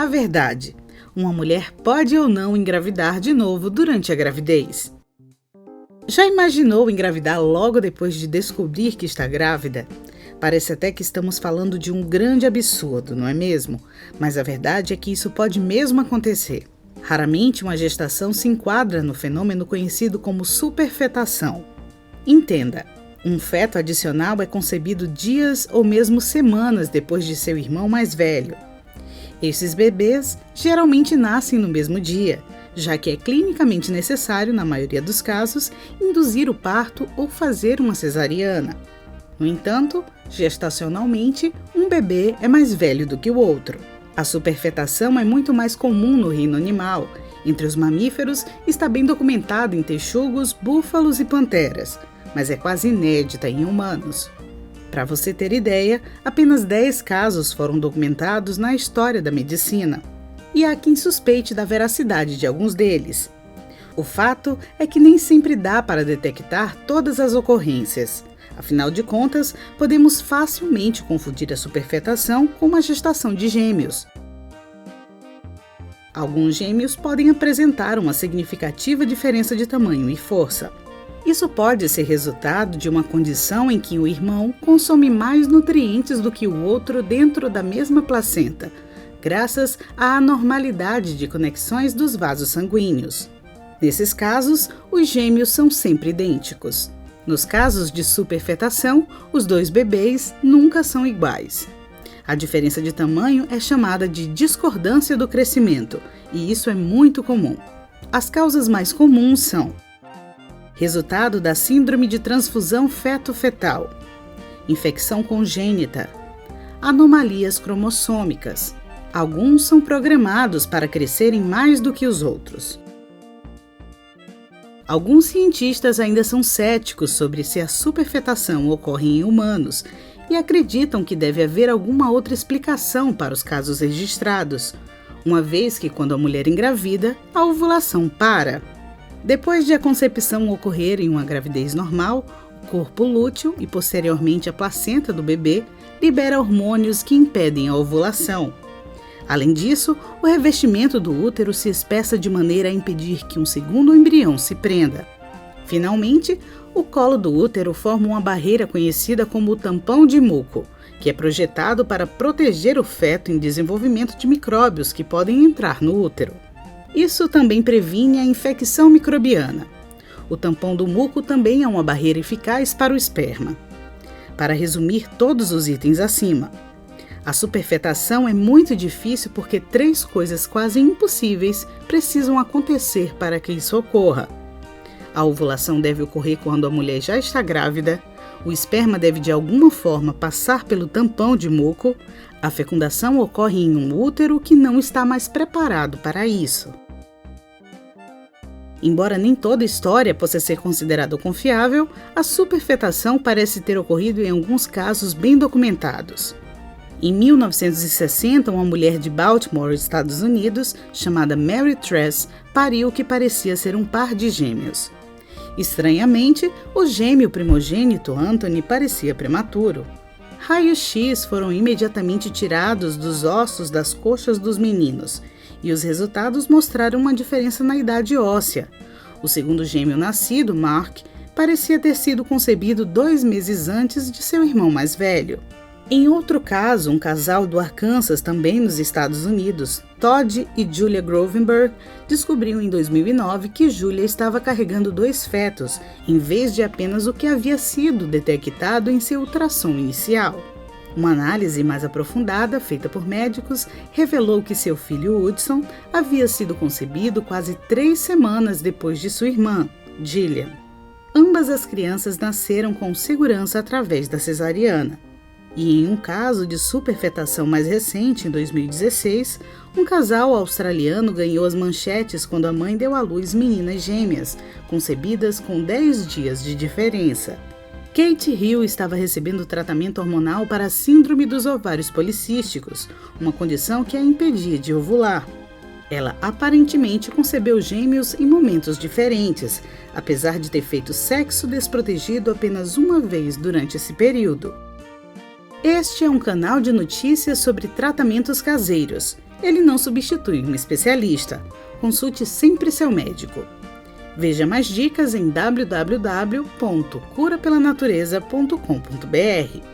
A verdade: uma mulher pode ou não engravidar de novo durante a gravidez. Já imaginou engravidar logo depois de descobrir que está grávida? Parece até que estamos falando de um grande absurdo, não é mesmo? Mas a verdade é que isso pode mesmo acontecer. Raramente uma gestação se enquadra no fenômeno conhecido como superfetação. Entenda, um feto adicional é concebido dias ou mesmo semanas depois de seu irmão mais velho. Esses bebês geralmente nascem no mesmo dia, já que é clinicamente necessário, na maioria dos casos, induzir o parto ou fazer uma cesariana. No entanto, gestacionalmente, um bebê é mais velho do que o outro. A superfetação é muito mais comum no reino animal. Entre os mamíferos, está bem documentada em texugos, búfalos e panteras, mas é quase inédita em humanos. Para você ter ideia, apenas 10 casos foram documentados na história da medicina. E há quem suspeite da veracidade de alguns deles. O fato é que nem sempre dá para detectar todas as ocorrências. Afinal de contas, podemos facilmente confundir a superfetação com uma gestação de gêmeos. Alguns gêmeos podem apresentar uma significativa diferença de tamanho e força. Isso pode ser resultado de uma condição em que o irmão consome mais nutrientes do que o outro dentro da mesma placenta, graças à anormalidade de conexões dos vasos sanguíneos. Nesses casos, os gêmeos são sempre idênticos. Nos casos de superfetação, os dois bebês nunca são iguais. A diferença de tamanho é chamada de discordância do crescimento, e isso é muito comum. As causas mais comuns são: resultado da síndrome de transfusão feto-fetal, infecção congênita, anomalias cromossômicas. Alguns são programados para crescerem mais do que os outros. Alguns cientistas ainda são céticos sobre se a superfetação ocorre em humanos e acreditam que deve haver alguma outra explicação para os casos registrados, uma vez que quando a mulher engravida, a ovulação para. Depois de a concepção ocorrer em uma gravidez normal, o corpo lúteo e posteriormente a placenta do bebê libera hormônios que impedem a ovulação. Além disso, o revestimento do útero se espessa de maneira a impedir que um segundo embrião se prenda. Finalmente, o colo do útero forma uma barreira conhecida como o tampão de muco, que é projetado para proteger o feto em desenvolvimento de micróbios que podem entrar no útero. Isso também previne a infecção microbiana. O tampão do muco também é uma barreira eficaz para o esperma. Para resumir todos os itens acima, a superfetação é muito difícil porque 3 coisas quase impossíveis precisam acontecer para que isso ocorra. A ovulação deve ocorrer quando a mulher já está grávida, o esperma deve de alguma forma passar pelo tampão de muco, a fecundação ocorre em um útero que não está mais preparado para isso. Embora nem toda história possa ser considerada confiável, a superfetação parece ter ocorrido em alguns casos bem documentados. Em 1960, uma mulher de Baltimore, Estados Unidos, chamada Mary Tress, pariu o que parecia ser um par de gêmeos. Estranhamente, o gêmeo primogênito, Anthony, parecia prematuro. Raios-X foram imediatamente tirados dos ossos das coxas dos meninos, e os resultados mostraram uma diferença na idade óssea. O segundo gêmeo nascido, Mark, parecia ter sido concebido 2 meses antes de seu irmão mais velho. Em outro caso, um casal do Arkansas, também nos Estados Unidos, Todd e Julia Grovenberg, descobriu em 2009 que Julia estava carregando 2 fetos, em vez de apenas o que havia sido detectado em seu ultrassom inicial. Uma análise mais aprofundada, feita por médicos, revelou que seu filho Hudson havia sido concebido quase 3 semanas depois de sua irmã, Gillian. Ambas as crianças nasceram com segurança através da cesariana. E em um caso de superfetação mais recente, em 2016, um casal australiano ganhou as manchetes quando a mãe deu à luz meninas gêmeas, concebidas com 10 dias de diferença. Kate Hill estava recebendo tratamento hormonal para a síndrome dos ovários policísticos, uma condição que a impedia de ovular. Ela aparentemente concebeu gêmeos em momentos diferentes, apesar de ter feito sexo desprotegido apenas uma vez durante esse período. Este é um canal de notícias sobre tratamentos caseiros. Ele não substitui um especialista. Consulte sempre seu médico. Veja mais dicas em www.curapelanatureza.com.br.